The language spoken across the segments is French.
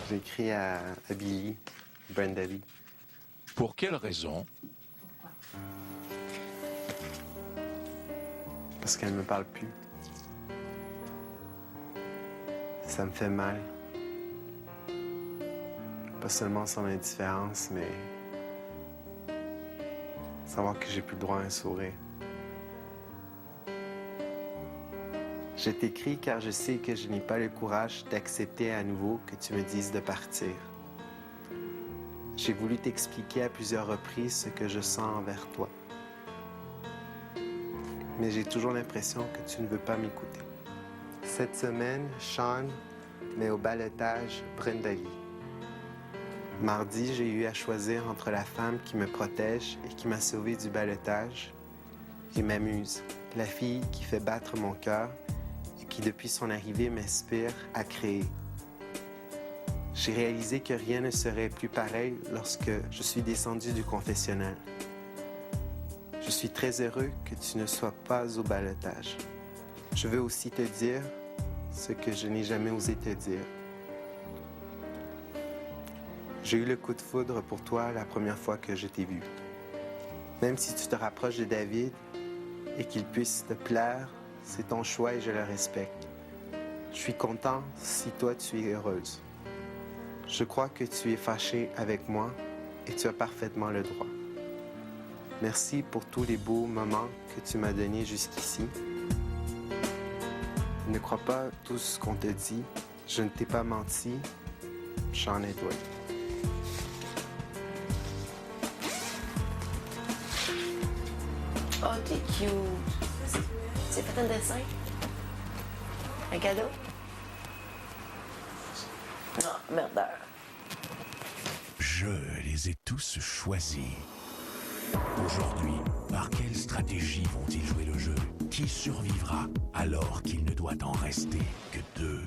J'ai écrit à Billy, Brenda Lee. Pour quelle raison? Parce qu'elle me parle plus. Ça me fait mal. Pas seulement son indifférence, mais savoir que j'ai plus le droit à un sourire. Je t'écris car je sais que je n'ai pas le courage d'accepter à nouveau que tu me dises de partir. J'ai voulu t'expliquer à plusieurs reprises ce que je sens envers toi. Mais j'ai toujours l'impression que tu ne veux pas m'écouter. Cette semaine, Sean met au ballottage Brenda Lee. Mardi, j'ai eu à choisir entre la femme qui me protège et qui m'a sauvé du ballottage et m'amuse, la fille qui fait battre mon cœur et qui, depuis son arrivée, m'inspire à créer. J'ai réalisé que rien ne serait plus pareil lorsque je suis descendu du confessionnal. Je suis très heureux que tu ne sois pas au ballottage. Je veux aussi te dire ce que je n'ai jamais osé te dire. J'ai eu le coup de foudre pour toi la première fois que je t'ai vu. Même si tu te rapproches de David et qu'il puisse te plaire, c'est ton choix et je le respecte. Je suis content si toi tu es heureuse. Je crois que tu es fâchée avec moi et tu as parfaitement le droit. Merci pour tous les beaux moments que tu m'as donnés jusqu'ici. Ne crois pas tout ce qu'on te dit. Je ne t'ai pas menti. Sean Edward. Oh, t'es cute. C'est fait un dessin? Un cadeau? Non, merdeur. Je les ai tous choisis. Aujourd'hui, par quelle stratégie vont-ils jouer le jeu? Qui survivra alors qu'il ne doit en rester que deux?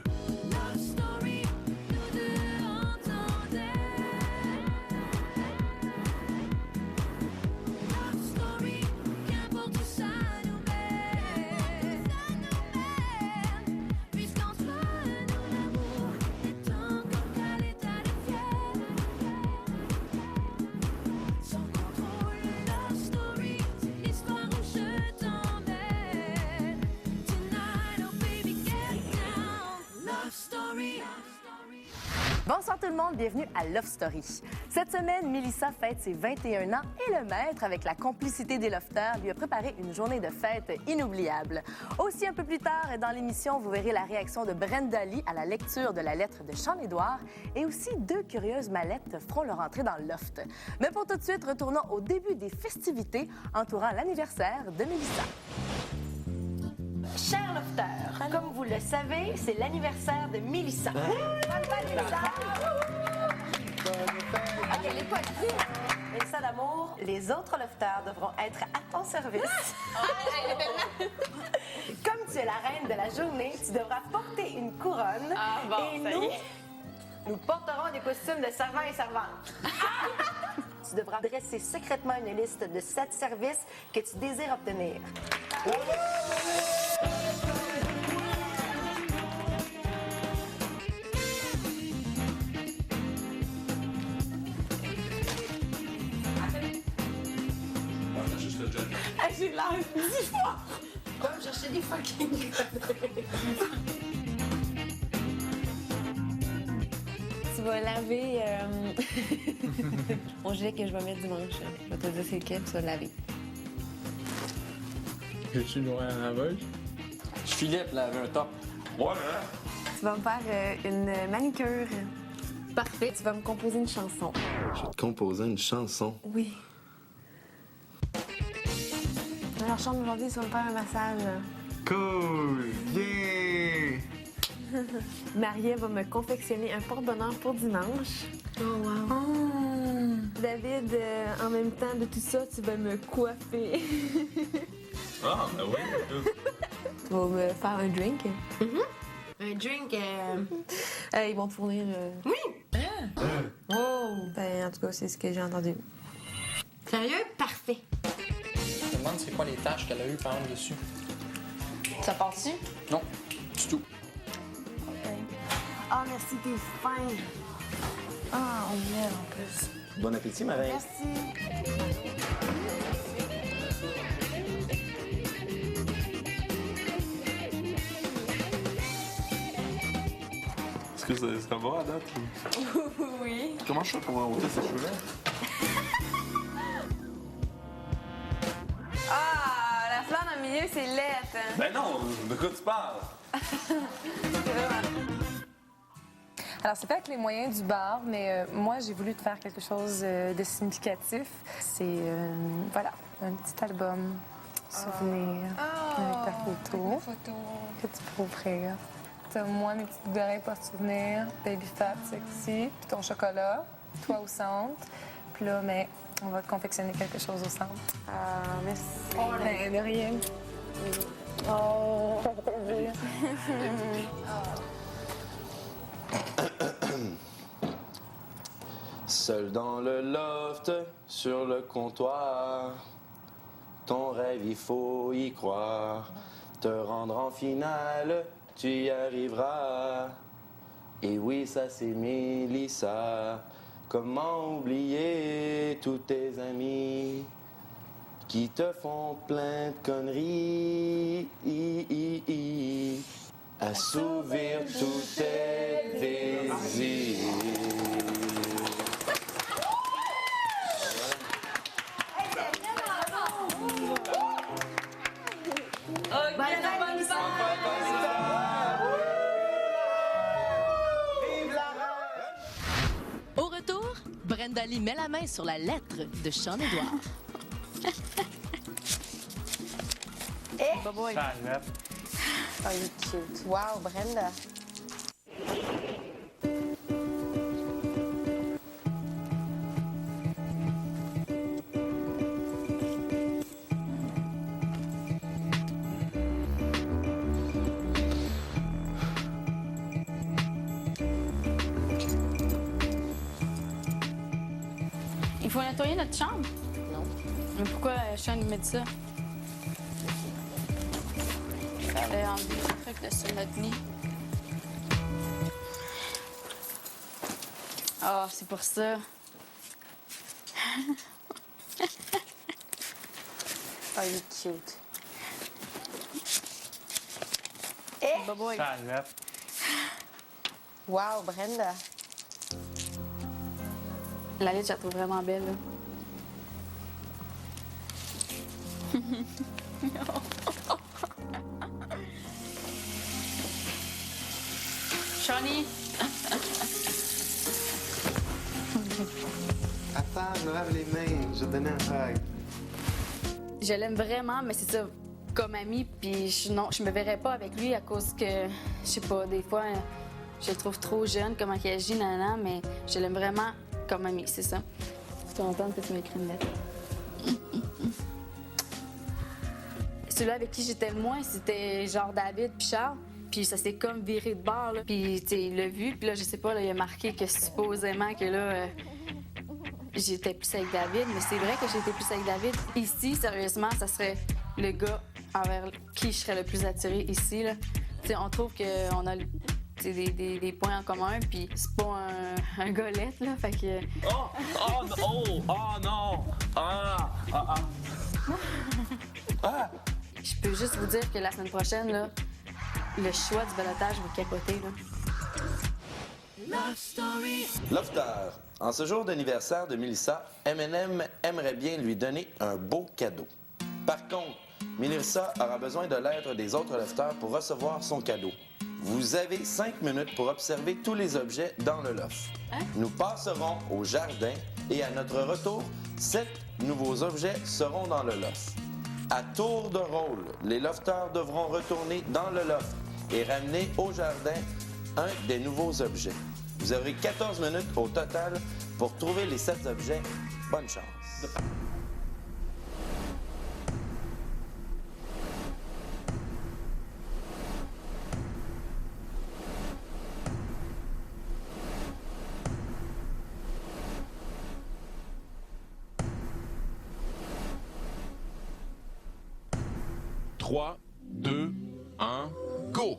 Bonsoir tout le monde, bienvenue à Love Story. Cette semaine, Mélissa fête ses 21 ans et le maître, avec la complicité des lofters, lui a préparé une journée de fête inoubliable. Aussi, un peu plus tard dans l'émission, vous verrez la réaction de Brenda Lee à la lecture de la lettre de Sean Edward et aussi deux curieuses mallettes feront leur entrée dans le loft. Mais pour tout de suite, retournons au début des festivités entourant l'anniversaire de Mélissa. Chers lofters, comme vous le savez, c'est l'anniversaire de Mélissa. Bonne Mélissa! OK, les poignets. Mélissa d'amour, les autres lofters devront être à ton service. Comme tu es la reine de la journée, tu devras porter une couronne. Nous porterons des costumes de servants et servantes. Tu devras dresser secrètement une liste de 7 services que tu désires obtenir. J'ai l'air 10 fois! Va me chercher des fucking Tu vas laver mon gilet que je vais mettre dimanche. Je vais te dire c'est lequel, puis tu vas le laver. J'ai-tu une à la laveuse? Philippe laver un top. Ouais, hein? Tu vas me faire une manicure. Parfait. Tu vas me composer une chanson. Je vais te composer une chanson. Oui. Dans leur chambre aujourd'hui, tu vas me faire un massage. Cool! Yeah! Marie va me confectionner un porte-bonheur pour dimanche. Oh, wow. David, en même temps de tout ça, tu vas me coiffer. Ah, ben oui. Tu vas me faire un drink. Un drink. Ils vont te fournir. Oui! Oh! Ben, en tout cas, c'est ce que j'ai entendu. Sérieux? Parfait. Je me demande c'est quoi les tâches qu'elle a eues par exemple dessus. Ça passe-tu? Non, du tout. Ah, merci, t'es fin. Ah, on l'aime en plus. Bon appétit, ma reine. Merci. Est-ce que ça va à date? Oui. Comment je fais pour ôter ces cheveux-là? Ah, la fleur dans le milieu, c'est lettre. Ben non, de quoi tu parles? Alors, c'est fait avec les moyens du bar, mais moi, j'ai voulu te faire quelque chose de significatif. C'est, voilà, un petit album souvenir avec ta photo que tu peux ouvrir. T'as moi, mes petites oreilles porte-souvenir, Baby Fat Sexy, puis ton chocolat, toi au centre. Puis là, mais on va te confectionner quelque chose au centre. Ah, merci. Oh, ben, de rien. Oh, ça fait plaisir. Seul dans le loft, sur le comptoir, ton rêve, il faut y croire. Te rendre en finale, tu y arriveras. Et oui, ça c'est Mélissa. Comment oublier tous tes amis qui te font plein de conneries, assouvir tous tes désirs. Au retour, Brenda Lee met la main sur la lettre de Sean-Édouard. Boboy. Oh, il est cute. Wow, Brenda. Il faut nettoyer notre chambre? Non. Mais pourquoi Sean il met ça? Il fallait enlever le truc de sur notre lit. Ah, c'est pour ça. Oh, il est cute. Boboy. Wow, Brenda. La lettre, je la trouve vraiment belle, là. Shawnee! Attends, je me lave les mains. Je vais te donner un hug. Je l'aime vraiment, mais c'est ça, comme ami, puis non, je me verrais pas avec lui à cause que, je sais pas, des fois, je le trouve trop jeune, comment il agit, nanana, mais je l'aime vraiment comme ami, c'est ça. Je suis contente que tu m'écris une lettre. Celui avec qui j'étais le moins, c'était genre David puis Charles. Puis ça s'est comme viré de bord, là. Puis, tu sais, il l'a vu. Puis là, je sais pas, là, il a marqué que supposément que là, j'étais plus avec David. Mais c'est vrai que j'étais plus avec David. Ici, sérieusement, ça serait le gars envers qui je serais le plus attirée ici, là. Tu sais, on trouve qu'on a des points en commun. Puis c'est pas un golette, là. Fait que... Je peux juste vous dire que la semaine prochaine, là, le choix du balotage va capoter, là. Lofter. En ce jour d'anniversaire de Mélissa, M&M aimerait bien lui donner un beau cadeau. Par contre, Mélissa aura besoin de l'aide des autres lofters pour recevoir son cadeau. Vous avez 5 minutes pour observer tous les objets dans le loft. Nous passerons au jardin et à notre retour, 7 nouveaux objets seront dans le loft. À tour de rôle, les lofters devront retourner dans le loft et ramener au jardin un des nouveaux objets. Vous aurez 14 minutes au total pour trouver les 7 objets. Bonne chance. Trois, 2, 1, go!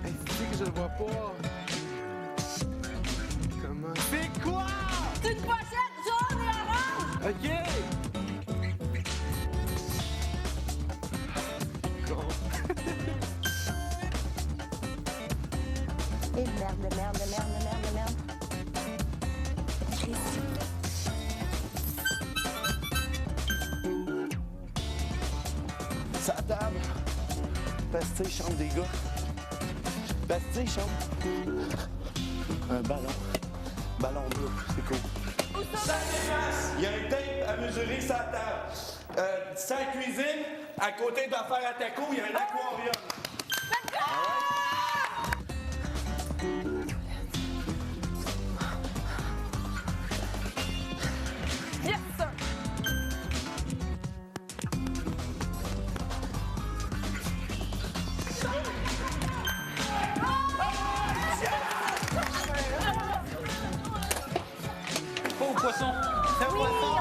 Est-ce que je le vois pas? Comment? C'est quoi? C'est une pochette jaune et orange! OK! Et merde. Ça table. Pastille, chambre des gars. Pastille, chambre. Un ballon. Ballon bleu, c'est cool. Il y a un tape à mesurer sa table. Sa cuisine, à côté de l'affaire à taco, il y a un aquarium. Yes, sir! Oh, poisson! C'est un poisson.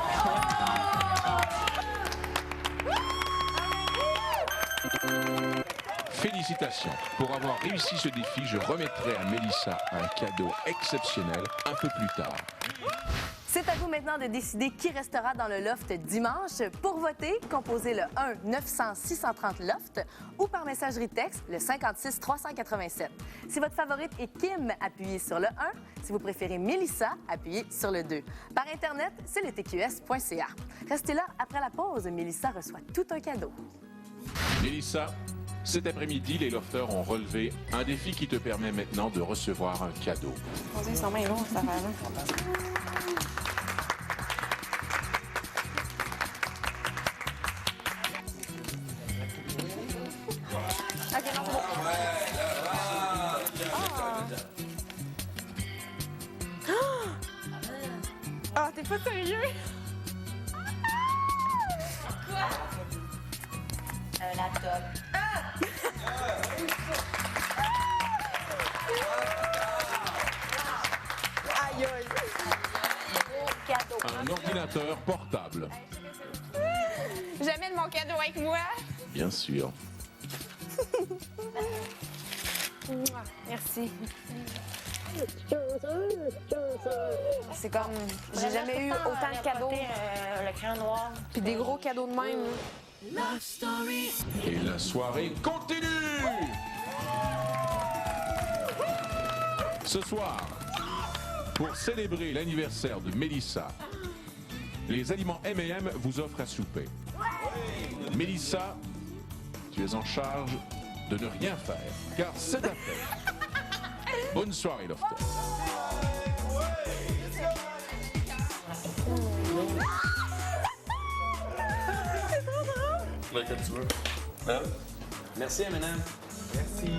Félicitations. Pour avoir réussi ce défi, je remettrai à Mélissa un cadeau exceptionnel un peu plus tard. C'est à vous maintenant de décider qui restera dans le loft dimanche. Pour voter, composez le 1-900-630-LOFT ou par messagerie texte le 56-387. Si votre favorite est Kim, appuyez sur le 1. Si vous préférez Mélissa, appuyez sur le 2. Par Internet, c'est le tqs.ca. Restez là, après la pause, Mélissa reçoit tout un cadeau. Mélissa, cet après-midi, les lofters ont relevé un défi qui te permet maintenant de recevoir un cadeau. Mon Dieu, c'est vraiment long, cette affaire-là. Ah, t'es pas sérieux? Quoi? Un laptop. Aïe, aïe. Cadeau. Un ordinateur portable. J'amène mon cadeau avec moi. Bien sûr. Merci. C'est comme... J'ai jamais eu autant de cadeaux. Le crayon noir. Puis des gros cadeaux de même. Et la soirée continue! Ce soir, pour célébrer l'anniversaire de Mélissa, les aliments M&M vous offrent à souper. Mélissa, tu es en charge de ne rien faire, car c'est à faire. Bonne soirée, Lofter. Lequel tu veux? Merci, M&M. Merci.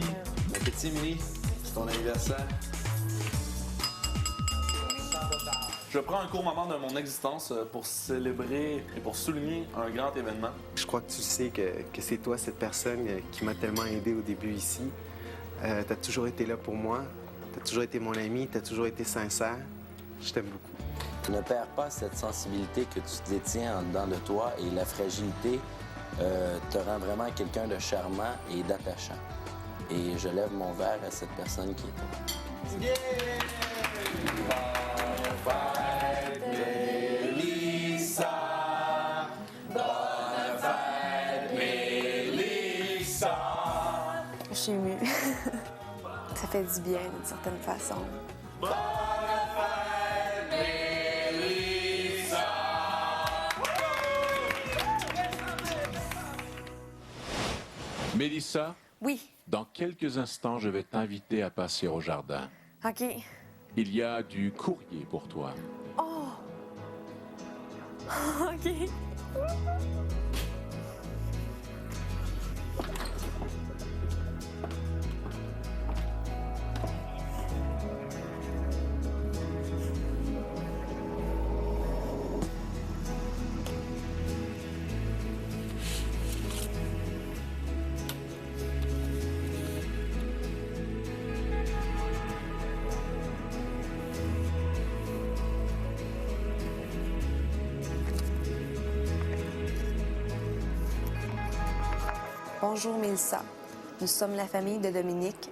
Mon petit Émilie, c'est ton anniversaire. Je prends un court moment de mon existence pour célébrer et pour souligner un grand événement. Je crois que tu sais que c'est toi, cette personne qui m'a tellement aidé au début ici. Tu as toujours été là pour moi. Tu as toujours été mon ami. Tu as toujours été sincère. Je t'aime beaucoup. Ne perds pas cette sensibilité que tu détiens en dedans de toi et la fragilité te rend vraiment quelqu'un de charmant et d'attachant. Et je lève mon verre à cette personne qui est toi. Yeah! Mélissa! Bonne fête, Mélissa! Je suis émue. Ça fait du bien d'une certaine façon. Bonne fête, Mélissa! Mélissa, Oui. dans quelques instants, je vais t'inviter à passer au jardin. OK. Il y a du courrier pour toi. Oh! OK. Bonjour Mélissa, nous sommes la famille de Dominique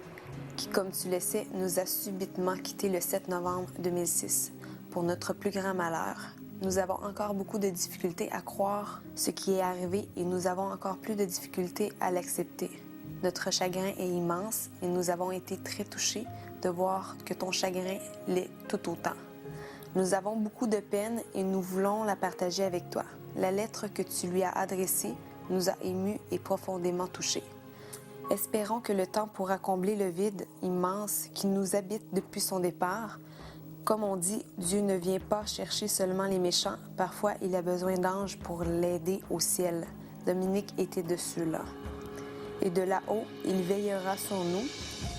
qui, comme tu le sais, nous a subitement quittés le 7 novembre 2006. Pour notre plus grand malheur, nous avons encore beaucoup de difficultés à croire ce qui est arrivé et nous avons encore plus de difficultés à l'accepter. Notre chagrin est immense et nous avons été très touchés de voir que ton chagrin l'est tout autant. Nous avons beaucoup de peine et nous voulons la partager avec toi. La lettre que tu lui as adressée nous a émus et profondément touchés. Espérons que le temps pourra combler le vide immense qui nous habite depuis son départ. Comme on dit, Dieu ne vient pas chercher seulement les méchants. Parfois, il a besoin d'anges pour l'aider au ciel. Dominique était de ceux-là. Et de là-haut, il veillera sur nous.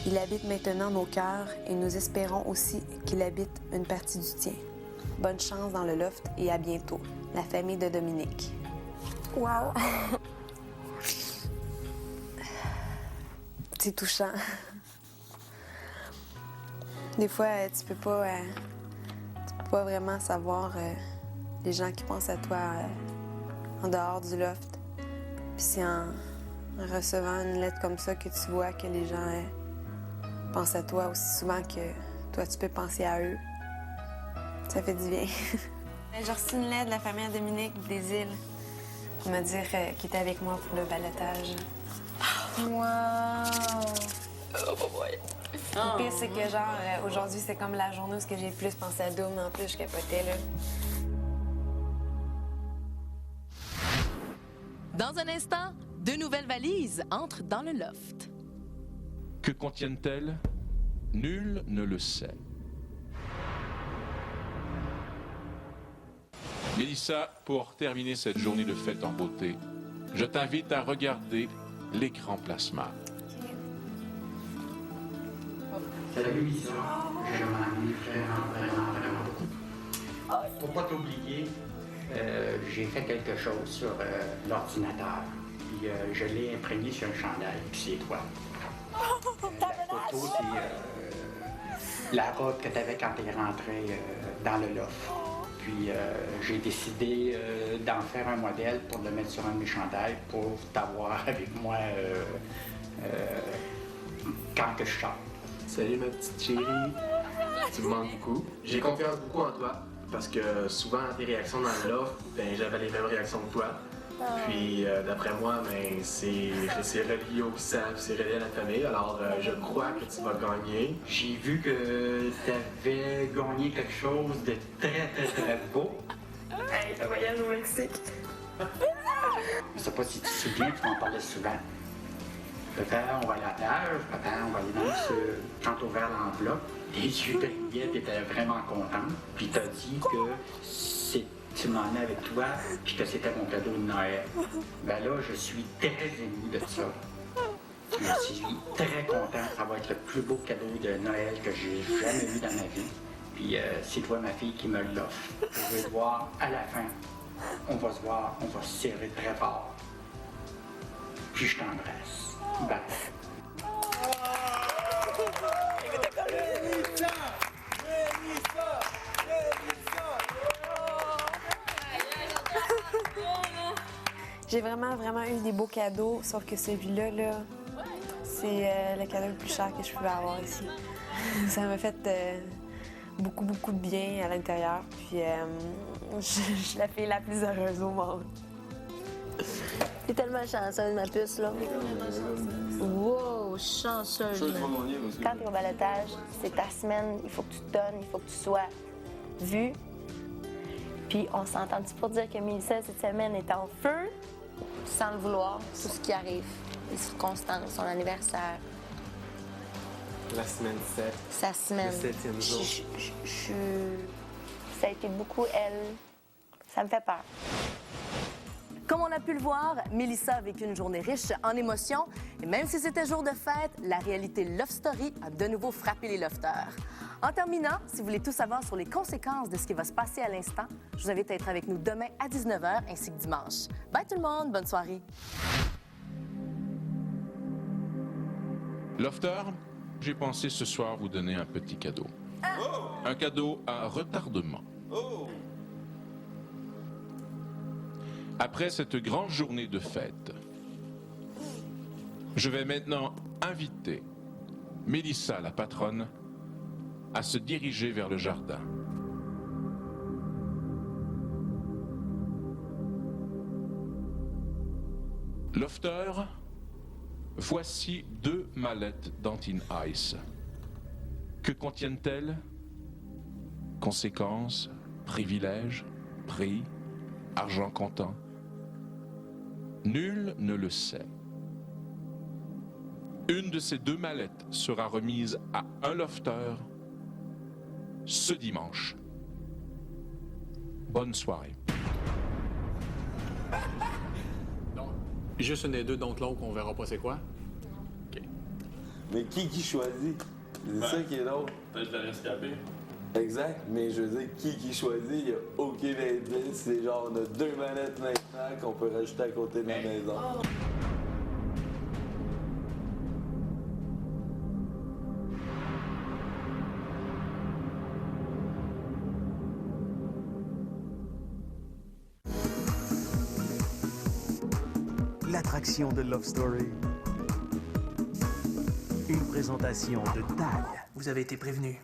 Il habite maintenant nos cœurs et nous espérons aussi qu'il habite une partie du tien. Bonne chance dans le loft et à bientôt. La famille de Dominique. Wow! C'est touchant. Des fois, tu peux pas vraiment savoir les gens qui pensent à toi en dehors du loft. Puis c'est en recevant une lettre comme ça que tu vois que les gens pensent à toi aussi souvent que toi, tu peux penser à eux. Ça fait du bien. J'ai reçu une lettre de la famille de Dominique des Îles pour me dire qu'il était avec moi pour le balotage. Wow! Oh boy! Le pire, c'est que genre, aujourd'hui, c'est comme la journée où j'ai le plus pensé à Dom. En plus, je capotais, là. Dans un instant, 2 nouvelles valises entrent dans le loft. Que contiennent-elles? Nul ne le sait. Mélissa, pour terminer cette journée de fête en beauté, je t'invite à regarder l'écran plasma. Salut Mélissa, je m'ennuie vraiment beaucoup. Pour pas t'oublier, j'ai fait quelque chose sur l'ordinateur. Puis je l'ai imprégné sur un chandail, puis c'est toi. La photo, c'est la robe que tu avais quand tu es rentré dans le loft. Puis j'ai décidé d'en faire un modèle pour le mettre sur un de mes chandails pour t'avoir avec moi quand que je chante. Salut ma petite chérie, tu me manques beaucoup. J'ai confiance beaucoup en toi parce que souvent dans tes réactions dans le loft, j'avais les mêmes réactions que toi. Puis d'après moi, c'est relié au sang, c'est relié à la famille, alors je crois que tu vas gagner. J'ai vu que tu avais gagné quelque chose de très beau. Hey, le voyage au Mexique. Je sais pas si tu te souviens, tu m'en parlais souvent. Papa, on va aller à la plage, papa, on va aller dans ce... Quand tu as ouvert l'enveloppe, tes yeux brillaient, tu étais vraiment content. Puis tu as dit que tu m'en as avec toi, puis que c'était mon cadeau de Noël. Ben là, je suis très ému de ça. Je suis très content. Ça va être le plus beau cadeau de Noël que j'ai jamais eu dans ma vie. Puis c'est toi, ma fille, qui me l'offre. Je vais te voir à la fin. On va se voir, on va se serrer très fort. Puis je t'embrasse. Bye. J'ai vraiment eu des beaux cadeaux, sauf que celui-là, c'est le cadeau le plus cher que je pouvais avoir ici. Ça m'a fait beaucoup de bien à l'intérieur, puis je suis la fille la plus heureuse au monde. T'es tellement chanceuse, ma puce, là. Wow, chanceuse. Quand t'es au balotage, c'est ta semaine, il faut que tu te donnes, il faut que tu sois vue. Puis on s'entend-tu pour dire que Mélissa, cette semaine, est en feu, sans le vouloir, tout ce qui arrive, les circonstances, son anniversaire. La semaine 7. Sa semaine. Le 7e jour. Ça a été beaucoup, elle. Ça me fait peur. Comme on a pu le voir, Mélissa a vécu une journée riche en émotions. Et même si c'était jour de fête, la réalité Love Story a de nouveau frappé les lofters. En terminant, si vous voulez tout savoir sur les conséquences de ce qui va se passer à l'instant, je vous invite à être avec nous demain à 19h ainsi que dimanche. Bye tout le monde, bonne soirée. Lofter, j'ai pensé ce soir vous donner un petit cadeau. Un cadeau à retardement. Après cette grande journée de fête, Je vais maintenant inviter Mélissa, la patronne, à se diriger vers le jardin. Lofter, voici 2 mallettes d'Antin Ice. Que contiennent-elles? Conséquences, privilèges, prix, argent comptant? Nul ne le sait. Une de ces 2 mallettes sera remise à un lofter ce dimanche. Bonne soirée. Donc, juste une des 2, donc l'autre, on verra pas c'est quoi. OK. Mais qui choisit? C'est ça qui est drôle. Peut-être le rescapé. Exact, mais je veux dire, qui choisit? Il n'y a aucun indice. C'est genre, on a 2 manettes maintenant qu'on peut rajouter à côté de la maison. L'attraction de Love Story. Une présentation de TAG. Vous avez été prévenu.